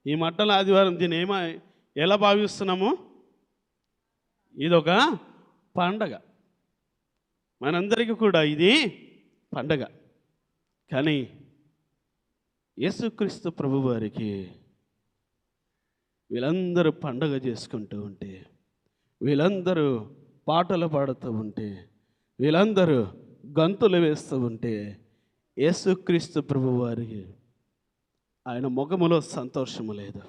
ఈ మట్టల ఆదివారం దీన్ని ఎలా భావిస్తున్నాము? ఇదొక పండగ, మనందరికీ కూడా ఇది పండగ. కానీ యేసుక్రీస్తు ప్రభువారికి వీళ్ళందరూ పండగ చేసుకుంటూ ఉంటే, వీళ్ళందరూ పాటలు పాడుతూ ఉంటే, వీళ్ళందరూ గంతులు వేస్తూ ఉంటే, యేసుక్రీస్తు ప్రభువారికి ఆయన ముఖములో సంతోషము లేదు,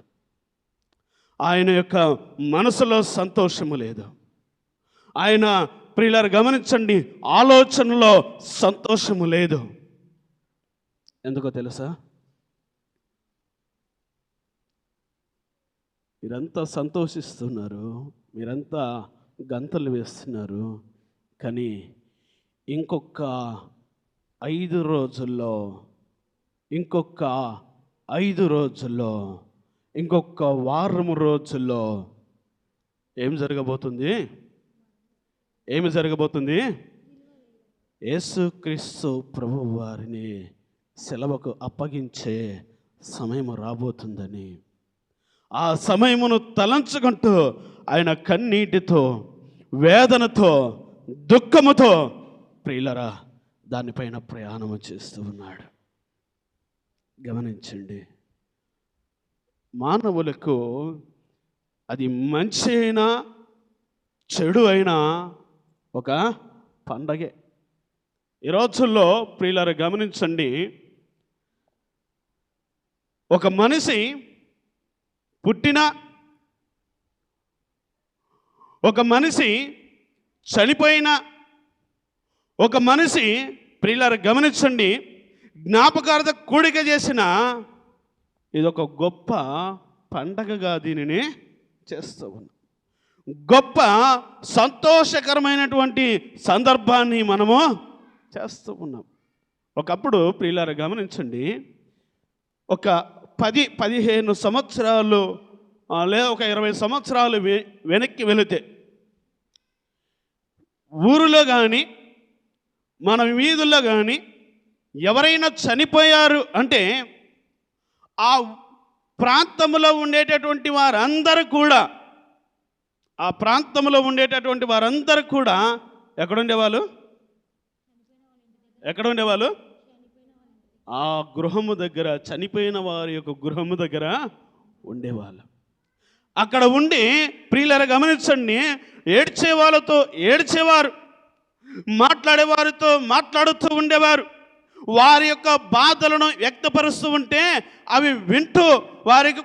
ఆయన యొక్క మనసులో సంతోషము లేదు. ఆయన ప్రియులారా గమనించండి, ఆలోచనలో సంతోషము లేదు. ఎందుకో తెలుసా? మీరంతా సంతోషిస్తున్నారు, మీరంతా గంతలు వేస్తున్నారు, కానీ ఇంకొక 5 రోజుల్లో, ఇంకొక 5 రోజుల్లో, ఇంకొక వారం రోజుల్లో ఏం జరగబోతుంది? ఏమి జరగబోతుంది? యేసుక్రీస్తు ప్రభు వారిని సెలవుకు అప్పగించే సమయం రాబోతుందని, ఆ సమయమును తలంచుకుంటూ ఆయన కన్నీటితో, వేదనతో, దుఃఖముతో ప్రియులరా దానిపైన ప్రయాణం చేస్తూ ఉన్నాడు. గమనించండి, మానవులకు అది మంచి అయినా చెడు అయినా ఒక పండగే. ఈ రోజుల్లో ప్రియులారా గమనించండి, ఒక మనిషి పుట్టిన, ఒక మనిషి చనిపోయిన, ఒక మనిషి ప్రియులారా గమనించండి జ్ఞాపకార్థ కూడిక చేసిన, ఇదొక గొప్ప పండగగా దీనిని చేస్తూ ఉన్నాం. గొప్ప సంతోషకరమైనటువంటి సందర్భాన్ని మనము చేస్తూ ఉన్నాం. ఒకప్పుడు ప్రియులారా గమనించండి, ఒక 10-15 సంవత్సరాలు లేదా ఒక 20 సంవత్సరాలు వెనక్కి వెళితే ఊరిలో కానీ మన వీధుల్లో కానీ ఎవరైనా చనిపోయారు అంటే ఆ ప్రాంతంలో ఉండేటటువంటి వారందరూ కూడా, ఆ ప్రాంతంలో ఉండేటటువంటి వారందరూ కూడా ఎక్కడుండేవాళ్ళు? ఎక్కడ ఉండేవాళ్ళు? ఆ గృహము దగ్గర, చనిపోయిన వారి యొక్క గృహము దగ్గర ఉండేవాళ్ళు. అక్కడ ఉండి ప్రియులారా గమనించండి, ఏడ్చే వాళ్ళతో ఏడ్చేవారు, మాట్లాడేవారితో మాట్లాడుతూ ఉండేవారు. వారి యొక్క బాధలను వ్యక్తపరుస్తూ ఉంటే అవి వింటూ వారికి